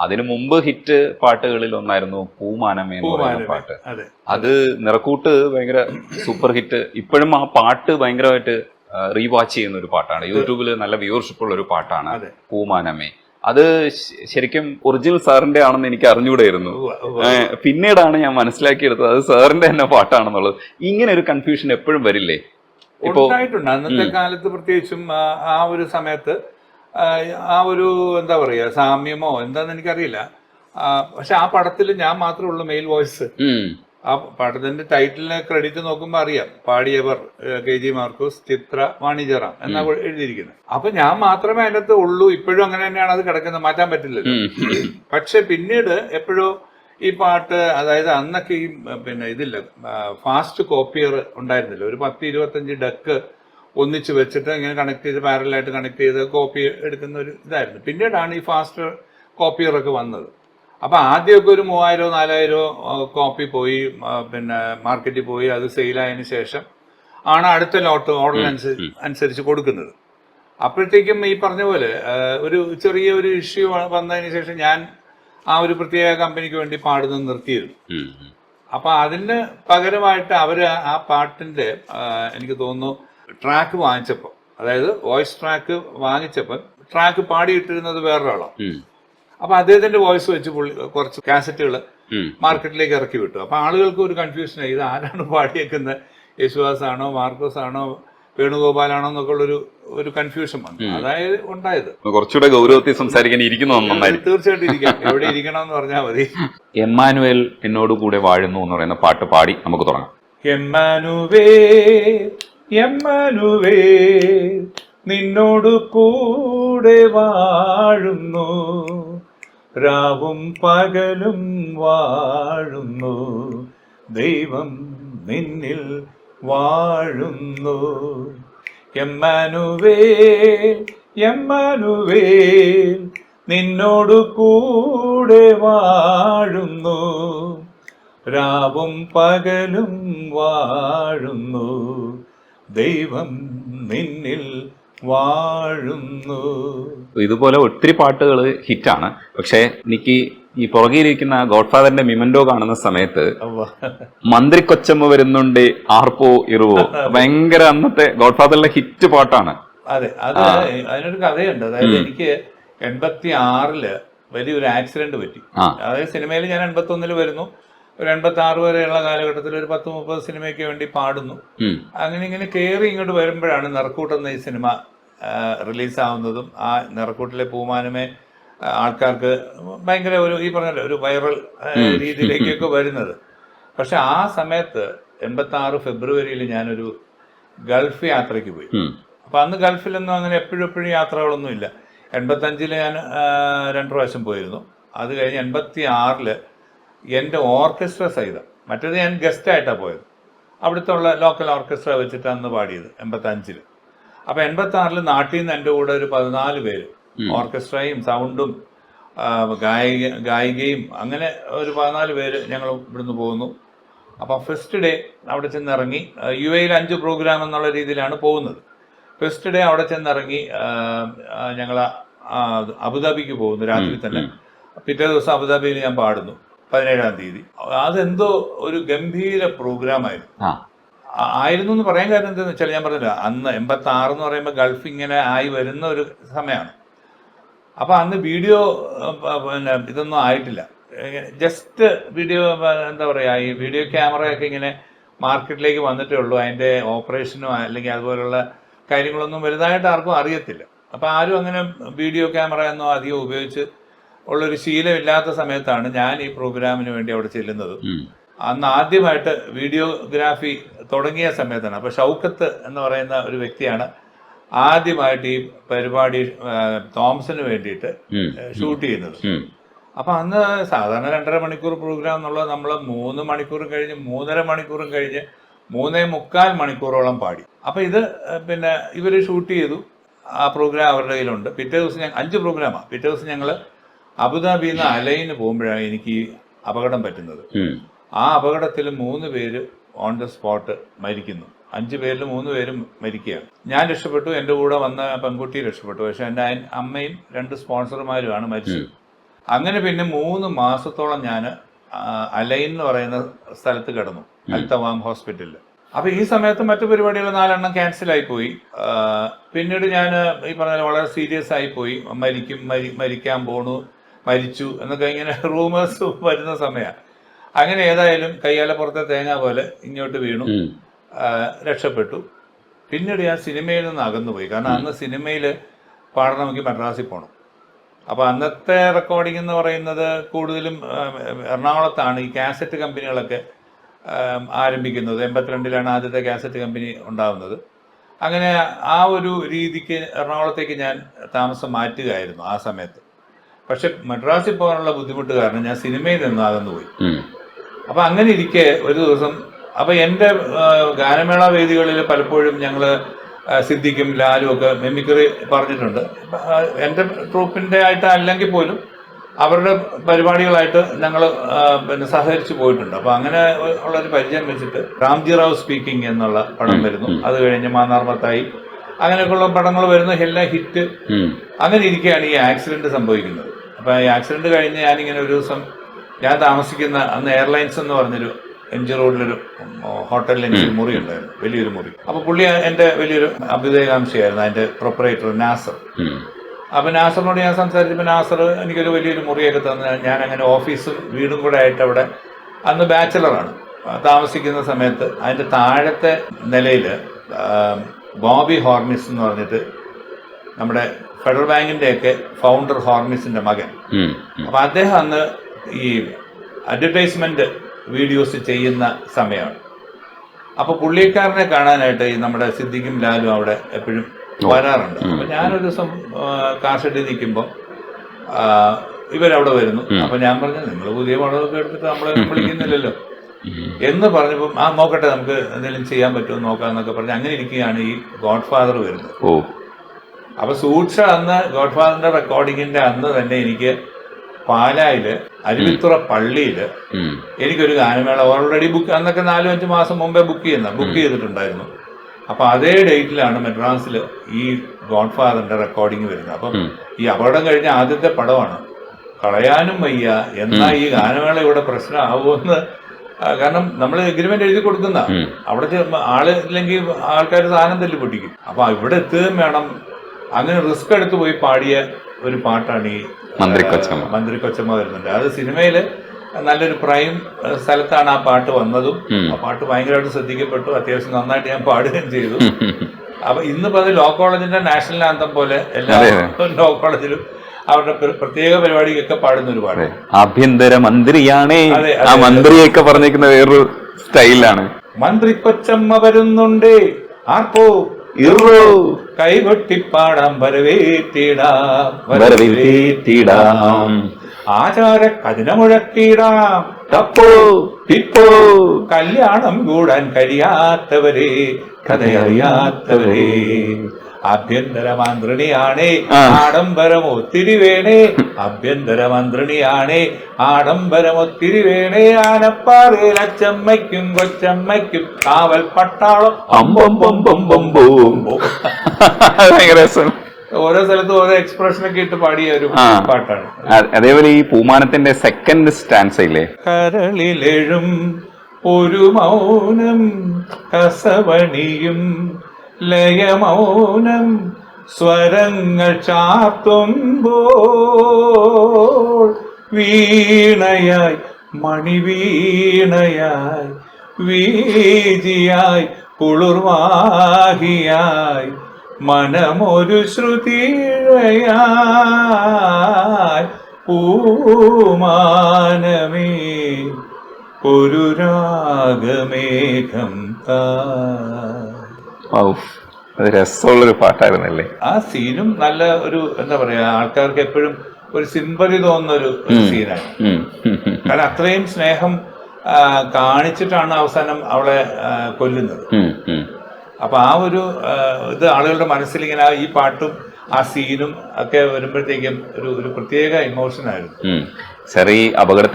അതിനു മുമ്പ് ഹിറ്റ് പാട്ടുകളിൽ ഒന്നായിരുന്നു പൂമാനമേ എന്ന് പറയുന്ന പാട്ട്. അത് നിറക്കൂട്ട് ഭയങ്കര സൂപ്പർ ഹിറ്റ്. ഇപ്പോഴും ആ പാട്ട് ഭയങ്കരമായിട്ട് റീവാച്ച് ചെയ്യുന്ന ഒരു പാട്ടാണ്. യൂട്യൂബിൽ നല്ല വ്യൂവർഷിപ്പ് ഉള്ള ഒരു പാട്ടാണ് പൂമാനമേ. അത് ശരിക്കും ഒറിജിനൽ സാറിന്റെ ആണെന്ന് എനിക്ക് അറിഞ്ഞുകൂടായിരുന്നു. പിന്നീടാണ് ഞാൻ മനസ്സിലാക്കിയെടുത്തത് അത് സാറിന്റെ തന്നെ പാട്ടാണെന്നുള്ളത്. ഇങ്ങനെ ഒരു കൺഫ്യൂഷൻ എപ്പോഴും വരില്ലേ? ഉണ്ടായിട്ടുണ്ട് അന്നത്തെ കാലത്ത്, പ്രത്യേകിച്ചും ആ ഒരു സമയത്ത് ആ ഒരു എന്താ പറയാ സാമ്യമോ എന്താന്ന് എനിക്കറിയില്ല. പക്ഷെ ആ പടത്തിൽ ഞാൻ മാത്രമേ ഉള്ളൂ മെയിൽ വോയിസ്. ആ പടത്തിന്റെ ടൈറ്റിലിന് ക്രെഡിറ്റ് നോക്കുമ്പോൾ അറിയാം, പാടിയവർ KG മാർക്കോസ്, ചിത്ര, വാണിജ്യറാം എന്നാ എഴുതിയിരിക്കുന്നത്. അപ്പൊ ഞാൻ മാത്രമേ അതിനകത്ത് ഉള്ളൂ. ഇപ്പോഴും അങ്ങനെ തന്നെയാണ് അത് കിടക്കുന്നത്, മാറ്റാൻ പറ്റില്ലല്ലോ. പക്ഷെ പിന്നീട് എപ്പോഴോ ഈ പാട്ട്, അതായത് അന്നൊക്കെ ഈ പിന്നെ ഇതില്ല, ഫാസ്റ്റ് കോപ്പിയർ ഉണ്ടായിരുന്നില്ല. ഒരു 10-25 ഡക്ക് ഒന്നിച്ച് വെച്ചിട്ട് ഇങ്ങനെ കണക്ട് ചെയ്ത് പാരലായിട്ട് കണക്ട് ചെയ്ത് കോപ്പി എടുക്കുന്ന ഒരു ഇതായിരുന്നു. പിന്നീടാണ് ഈ ഫാസ്റ്റ് കോപ്പിയറൊക്കെ വന്നത്. അപ്പൊ ആദ്യമൊക്കെ ഒരു 3000-4000 കോപ്പി പോയി പിന്നെ മാർക്കറ്റിൽ പോയി അത് സെയിലായതിനു ശേഷം ആണ് അടുത്ത ലോട്ട് ഓർഡർ അനുസരിച്ച് കൊടുക്കുന്നത്. അപ്പോഴത്തേക്കും ഈ പറഞ്ഞ പോലെ ഒരു ചെറിയ ഒരു ഇഷ്യൂ വന്നതിന് ശേഷം ഞാൻ ആ ഒരു പ്രത്യേക കമ്പനിക്ക് വേണ്ടി പാടുന്നത് നിർത്തിയിരുന്നു. അപ്പൊ അതിന് പകരമായിട്ട് അവര് ആ പാട്ടിന്റെ എനിക്ക് തോന്നുന്നു ട്രാക്ക് വാങ്ങിച്ചപ്പോൾ, അതായത് വോയിസ് ട്രാക്ക് വാങ്ങിച്ചപ്പോൾ ട്രാക്ക് പാടിയിട്ടിരുന്നത് വേറൊരാളാണ്. അപ്പൊ അദ്ദേഹത്തിന്റെ വോയിസ് വെച്ച് കുറച്ച് കാസറ്റുകൾ മാർക്കറ്റിലേക്ക് ഇറക്കി വിട്ടു. അപ്പൊ ആളുകൾക്ക് ഒരു കൺഫ്യൂഷനായി, ഇത് ആരാണ് പാടിയേക്കുന്നത്, യേശുദാസ് ആണോ മാർക്കോസ് ആണോ വേണുഗോപാലാണോ എന്നൊക്കെ ഉള്ളൊരു ഒരു കൺഫ്യൂഷൻ വന്നു. അതായത് ഉണ്ടായത്. കുറച്ചുകൂടെ ഗൗരവത്തിൽ സംസാരിക്കാൻ തീർച്ചയായിട്ടും ഇരിക്കാം, എവിടെ ഇരിക്കണം എന്ന് പറഞ്ഞാൽ മതി. എമ്മാനുവേൽ എന്നോട് കൂടെ വാഴുന്നു എന്ന് പറയുന്ന പാട്ട് പാടി നമുക്ക് തുടങ്ങാം. എമ്മാനുവേൽ എമ്മാനുവേൽ നിന്നോട് കൂടെ വാഴുന്നു, രാവും പകലും വാഴുന്നു, ദൈവം നിന്നിൽ വാഴുന്നു. എമ്മാനുവേൽ എമ്മാനുവേൽ നിന്നോട് കൂടെ വാഴുന്നു, രാവും പകലും വാഴുന്നു, ദൈവം നിന്നിൽ വാഴുന്നു. ഇതുപോലെ ഒത്തിരി പാട്ടുകൾ ഹിറ്റാണ്. പക്ഷെ എനിക്ക് ഈ പുറകിലിരിക്കുന്ന ഗോഡ്ഫാദറിന്റെ മിമന്റോ കാണുന്ന സമയത്ത് മന്ത്രി കൊച്ചമ്മ വരുന്നുണ്ട് ആർപ്പോ ഇറുവോ ഭയങ്കര അന്നത്തെ ഗോഡ്ഫാദറിലെ ഹിറ്റ് പാട്ടാണ്. അതെ, അത് അതിനൊരു കഥയുണ്ട്. അതായത് എനിക്ക് 86 വലിയൊരു ആക്സിഡന്റ് പറ്റി. അതായത് സിനിമയിൽ ഞാൻ 81 വരുന്നു, ഒരു 86 വരെയുള്ള കാലഘട്ടത്തിൽ ഒരു 10-30 സിനിമയ്ക്ക് വേണ്ടി പാടുന്നു. അങ്ങനെ ഇങ്ങനെ കയറി ഇങ്ങോട്ട് വരുമ്പോഴാണ് നിറക്കൂട്ടെന്ന ഈ സിനിമ റിലീസാവുന്നതും ആ നിറക്കൂട്ടിലെ പൂമാനമേ ആൾക്കാർക്ക് ഭയങ്കര ഒരു ഈ പറഞ്ഞല്ലോ ഒരു വൈറൽ രീതിയിലേക്കൊക്കെ വരുന്നത്. പക്ഷെ ആ സമയത്ത് 86 ഫെബ്രുവരിയിൽ ഞാനൊരു ഗൾഫ് യാത്രയ്ക്ക് പോയി. അപ്പൊ അന്ന് ഗൾഫിലൊന്നും അങ്ങനെ എപ്പോഴും യാത്രകളൊന്നും ഇല്ല. 85 ഞാൻ 2 പ്രാവശ്യം പോയിരുന്നു. അത് കഴിഞ്ഞ് 86 എൻ്റെ ഓർക്കസ്ട്ര സഹിതം, മറ്റേത് ഞാൻ ഗസ്റ്റായിട്ടാണ് പോയത്, അവിടുത്തെ ഉള്ള ലോക്കൽ ഓർക്കസ്ട്ര വെച്ചിട്ട് അന്ന് പാടിയത് 85. അപ്പൊ 86 നാട്ടിൽ നിന്ന് എൻ്റെ കൂടെ ഒരു 14 പേര്, ഓർക്കസ്ട്രയും സൗണ്ടും ഗായികയും അങ്ങനെ ഒരു 14 പേര് ഞങ്ങൾ ഇവിടുന്ന് പോകുന്നു. അപ്പം ഫസ്റ്റ് ഡേ അവിടെ ചെന്നിറങ്ങി, UAE 5 പ്രോഗ്രാം എന്നുള്ള രീതിയിലാണ് പോകുന്നത്. ഫസ്റ്റ് ഡേ അവിടെ ചെന്നിറങ്ങി ഞങ്ങൾ അബുദാബിക്ക് പോകുന്നു രാത്രി തന്നെ. പിറ്റേ ദിവസം അബുദാബിയിൽ ഞാൻ പാടുന്നു 17-ാം തീയതി. അതെന്തോ ഒരു ഗംഭീര പ്രോഗ്രാം ആയിരുന്നു എന്ന് പറയാൻ കാര്യം എന്താണെന്ന് വെച്ചാൽ, ഞാൻ പറഞ്ഞില്ല അന്ന് 86 എന്ന് പറയുമ്പോൾ ഗൾഫ് ഇങ്ങനെ ആയി വരുന്ന ഒരു സമയമാണ്. അപ്പം അന്ന് വീഡിയോ പിന്നെ ഇതൊന്നും ആയിട്ടില്ല, ജസ്റ്റ് വീഡിയോ എന്താ പറയുക, ഈ വീഡിയോ ക്യാമറയൊക്കെ ഇങ്ങനെ മാർക്കറ്റിലേക്ക് വന്നിട്ടേ ഉള്ളൂ. അതിൻ്റെ ഓപ്പറേഷനോ അല്ലെങ്കിൽ അതുപോലുള്ള കാര്യങ്ങളൊന്നും വലുതായിട്ട് ആർക്കും അറിയത്തില്ല. അപ്പം ആരും അങ്ങനെ വീഡിയോ ക്യാമറ ഒന്നും അധികം ഉപയോഗിച്ച് ഉള്ളൊരു ശീലമില്ലാത്ത സമയത്താണ് ഞാൻ ഈ പ്രോഗ്രാമിന് വേണ്ടി അവിടെ ചെല്ലുന്നത്. അന്ന് ആദ്യമായിട്ട് വീഡിയോഗ്രാഫി തുടങ്ങിയ സമയത്താണ്. അപ്പോൾ ഷൗക്കത്ത് എന്ന് പറയുന്ന ഒരു വ്യക്തിയാണ് ആദ്യമായിട്ട് ഈ പരിപാടി തോമസിന് വേണ്ടിയിട്ട് ഷൂട്ട് ചെയ്യുന്നത്. അപ്പൊ അന്ന് സാധാരണ 2.5 മണിക്കൂർ പ്രോഗ്രാം എന്നുള്ളത് നമ്മൾ 3 മണിക്കൂറും കഴിഞ്ഞ് 3.5 മണിക്കൂറും കഴിഞ്ഞ് 3.25 മണിക്കൂറോളം പാടി. അപ്പൊ ഇത് പിന്നെ ഇവര് ഷൂട്ട് ചെയ്തു. ആ പ്രോഗ്രാം അവരുടെ കയ്യിലുണ്ട്. പിറ്റേ ദിവസം 5 പ്രോഗ്രാമാണ്. പിറ്റേ ദിവസം ഞങ്ങള് അബുദാബിയിൽ നിന്ന് അലൈന് പോകുമ്പോഴാണ് എനിക്ക് ഈ അപകടം പറ്റുന്നത്. ആ അപകടത്തിൽ 3 പേര് ഓൺ ദ സ്പോട്ട് മരിക്കുന്നു. 5 പേരിൽ 3 പേരും മരിക്കുകയാണ്. ഞാൻ രക്ഷപ്പെട്ടു, എൻ്റെ കൂടെ വന്ന പെൺകുട്ടി രക്ഷപ്പെട്ടു. പക്ഷെ എൻ്റെ അമ്മയും 2 സ്പോൺസർമാരുമാണ് മരിച്ചത്. അങ്ങനെ പിന്നെ 3 മാസത്തോളം ഞാൻ അലൈൻ എന്ന് പറയുന്ന സ്ഥലത്ത് കിടന്നു, അൽത്തവാം ഹോസ്പിറ്റലിൽ. അപ്പൊ ഈ സമയത്ത് മറ്റു പരിപാടികൾ 4 ക്യാൻസലായി പോയി. പിന്നീട് ഞാൻ ഈ പറഞ്ഞ വളരെ സീരിയസ് ആയി പോയി. മരിക്കാൻ പോണു, മരിച്ചു എന്നൊക്കെ ഇങ്ങനെ റൂമേഴ്സ് വരുന്ന സമയമാണ്. അങ്ങനെ ഏതായാലും കയ്യാലപ്പുറത്തെ തേങ്ങ പോലെ ഇങ്ങോട്ട് വീണു, രക്ഷപ്പെട്ടു. പിന്നീട് ഞാൻ സിനിമയിൽ നിന്ന് അകന്നുപോയി. കാരണം അന്ന് സിനിമയിൽ പാടണമെങ്കിൽ മദ്രാസിൽ പോകണം. അപ്പോൾ അന്നത്തെ റെക്കോർഡിംഗ് എന്ന് പറയുന്നത് കൂടുതലും എറണാകുളത്താണ് ഈ കാസറ്റ് കമ്പനികളൊക്കെ ആരംഭിക്കുന്നത്. 82-ലാണ് ആദ്യത്തെ കാസറ്റ് കമ്പനി ഉണ്ടാകുന്നത്. അങ്ങനെ ആ ഒരു രീതിക്ക് എറണാകുളത്തേക്ക് ഞാൻ താമസം മാറ്റുകയായിരുന്നു ആ സമയത്ത്. പക്ഷെ മദ്രാസിൽ പോകാനുള്ള ബുദ്ധിമുട്ട് കാരണം ഞാൻ സിനിമയിൽ നിന്ന് അകന്നുപോയി. അപ്പം അങ്ങനെ ഇരിക്കെ ഒരു ദിവസം, അപ്പം എൻ്റെ ഗാനമേള വേദികളിൽ പലപ്പോഴും ഞങ്ങൾ സിദ്ദിഖും ലാലും ഒക്കെ മെമിക്രി പറഞ്ഞിട്ടുണ്ട്. എൻ്റെ ട്രൂപ്പിൻ്റെ ആയിട്ട് അല്ലെങ്കിൽ പോലും അവരുടെ പരിപാടികളായിട്ട് ഞങ്ങൾ പിന്നെ സഹകരിച്ച് പോയിട്ടുണ്ട്. അപ്പോൾ അങ്ങനെ ഉള്ളൊരു പരിചയം വെച്ചിട്ട് രാംജി റാവു സ്പീക്കിംഗ് എന്നുള്ള പടം വരുന്നു. അത് കഴിഞ്ഞ് മാന്നാർമത്തായി, അങ്ങനെയൊക്കെയുള്ള പടങ്ങൾ വരുന്നു, എല്ലാം ഹിറ്റ്. അങ്ങനെ ഇരിക്കുകയാണ് ഈ ആക്സിഡന്റ് സംഭവിക്കുന്നത്. അപ്പോൾ ഈ ആക്സിഡന്റ് കഴിഞ്ഞ് ഞാനിങ്ങനെ ഒരു ദിവസം ഞാൻ താമസിക്കുന്ന അന്ന് എയർലൈൻസ് എന്ന് പറഞ്ഞൊരു MG റോഡിലൊരു ഹോട്ടലിൽ എനിക്ക് മുറി ഉണ്ടായിരുന്നു, വലിയൊരു മുറി. അപ്പോൾ പുള്ളി എൻ്റെ വലിയൊരു അഭ്യുദയകാംക്ഷയായിരുന്നു, അതിൻ്റെ പ്രൊപ്പറേറ്റർ നാസർ. അപ്പം നാസറിനോട് ഞാൻ സംസാരിച്ചപ്പോൾ നാസർ എനിക്കൊരു വലിയൊരു മുറിയൊക്കെ തന്ന് ഞാൻ അങ്ങനെ ഓഫീസും വീടും കൂടെ ആയിട്ട് അവിടെ, അന്ന് ബാച്ചിലറാണ് താമസിക്കുന്ന സമയത്ത്, അതിൻ്റെ താഴത്തെ നിലയിൽ ബോബി ഹോർമിസ് എന്ന് പറഞ്ഞിട്ട് നമ്മുടെ ഫെഡറൽ ബാങ്കിൻ്റെയൊക്കെ ഫൗണ്ടർ ഹോർമിസിൻ്റെ മകൻ. അപ്പം അദ്ദേഹം അന്ന് ഈ അഡ്വർടൈസ്മെന്റ് വീഡിയോസ് ചെയ്യുന്ന സമയമാണ്. അപ്പോൾ പുള്ളിക്കാരനെ കാണാനായിട്ട് ഈ നമ്മുടെ സിദ്ദിഖും ലാലും അവിടെ എപ്പോഴും വരാറുണ്ട്. അപ്പം ഞാനൊരു ദിവസം കാർ ഷെഡിൽ നിൽക്കുമ്പോൾ ഇവരവിടെ വരുന്നു. അപ്പം ഞാൻ പറഞ്ഞു, നിങ്ങൾ പുതിയ പടമൊക്കെ എടുത്തിട്ട് നമ്മളെ വിളിക്കുന്നില്ലല്ലോ എന്ന് പറഞ്ഞപ്പോൾ നോക്കട്ടെ, നമുക്ക് എന്തെങ്കിലും ചെയ്യാൻ പറ്റുമോ നോക്കാമെന്നൊക്കെ പറഞ്ഞ് അങ്ങനെ ഇരിക്കുകയാണ് ഈ ഗോഡ് ഫാദർ വരുന്നത്. അപ്പൊ സൂക്ഷ അന്ന് ഗോഡ് ഫാദറിന്റെ റെക്കോർഡിങ്ങിന്റെ അന്ന് തന്നെ എനിക്ക് പാലായില് അരുവിത്തുറ പള്ളിയില് എനിക്കൊരു ഗാനമേള ഓൾറെഡി ബുക്ക്, അന്നൊക്കെ 4-5 മാസം മുമ്പേ ബുക്ക് ചെയ്തിട്ടുണ്ടായിരുന്നു. അപ്പൊ അതേ ഡേറ്റിലാണ് മദ്രാസിൽ ഈ ഗോഡ് ഫാദറിന്റെ റെക്കോർഡിങ് വരുന്നത്. അപ്പം ഈ അപകടം കഴിഞ്ഞ ആദ്യത്തെ പടമാണ്, കളയാനും വയ്യ. എന്നാ ഈ ഗാനമേള ഇവിടെ പ്രശ്നമാവുമെന്ന്, കാരണം നമ്മൾ എഗ്രിമെന്റ് എഴുതി കൊടുക്കുന്ന അവിടെ ആള് ഇല്ലെങ്കിൽ ആൾക്കാർ സാധനം തല്ലി പൊട്ടിക്കും. അപ്പൊ ഇവിടെ എത്തുകയും വേണം. അങ്ങനെ റിസ്ക് എടുത്ത് പോയി പാടിയ ഒരു പാട്ടാണ് ഈ മന്ത്രി കൊച്ചമ്മ വരുന്നുണ്ട്. അത് സിനിമയില് നല്ലൊരു പ്രൈം സ്ഥലത്താണ് ആ പാട്ട് വന്നതും. ആ പാട്ട് ഭയങ്കരമായിട്ട് ശ്രദ്ധിക്കപ്പെട്ടു, അത്യാവശ്യം നന്നായിട്ട് ഞാൻ പാടുകയും ചെയ്തു. അപ്പൊ ഇന്നിപ്പോ അത് ലോ കോളേജിന്റെ നാഷണൽ ആന്തം പോലെ എല്ലാ ലോ കോളേജിലും അവരുടെ പ്രത്യേക പരിപാടിക്കൊക്കെ പാടുന്ന ഒരു പാട്ട്. ആഭ്യന്തര മന്ത്രിയാണ് ആ മന്ത്രിയൊക്കെ പറഞ്ഞിരിക്കുന്ന വേറൊരു സ്റ്റൈലാണ്. മന്ത്രി കൊച്ചമ്മ വരുന്നുണ്ട്, ആർപ്പോ കൈകൊട്ടിപ്പാടാം വരവേറ്റിടാം, ആചാര കതിന മുഴക്കിടാം, കല്യാണം കൂടാൻ കഴിയാത്തവരെ, കഥയറിയാത്തവരെ. ആഭ്യന്തര മന്ത്രിണിയാണേ ആഡംബരം ഒത്തിരി വേണേ, ആഭ്യന്തര മന്ത്രിണിയാണേ ആഡംബരം ഒത്തിരി വേണേ. ആനപ്പാറയിൽ അച്ചമ്മയ്ക്കും കൊച്ചമ്മയ്ക്കും കാവൽ പട്ടാളം ഓരോ സ്ഥലത്തും ഓരോ എക്സ്പ്രഷനൊക്കെ ഇട്ട് പാടിയ ഒരു പാട്ടാണ്. അതേപോലെ ഈ പൂമാനത്തിന്റെ സെക്കൻഡ് സ്റ്റാൻസ ഇല്ലേ, കരളിലെഴും ഒരു മൗനം കസവണിയും ലയമൗനം സ്വരങ്ങൾ ചാർത്തുമ്പോൾ, വീണയായി മണിവീണയായി വീജിയായി കുളിർവാഹിയായി മനമൊരു ശ്രുതിഴയായി പൂമാനമേ ഒരു രാഗമേഘം താ. അത് രസമുള്ളൊരു പാട്ടായിരുന്നല്ലേ. ആ സീനും നല്ല ഒരു എന്താ പറയാ, ആൾക്കാർക്ക് എപ്പോഴും ഒരു സിമ്പതി തോന്നുന്ന ഒരു സീനാണ്. കാരണം അത്രയും സ്നേഹം കാണിച്ചിട്ടാണ് അവസാനം അവളെ കൊല്ലുന്നത്. അപ്പൊ ആ ഒരു ഇത് ആളുകളുടെ മനസ്സിലിങ്ങനെ ഈ പാട്ടും ആ സീനും ഒക്കെ വരുമ്പോഴത്തേക്കും ഒരു പ്രത്യേക ഇമോഷൻ ആയിരുന്നു. സാർ, ഈ അപകടത്തെ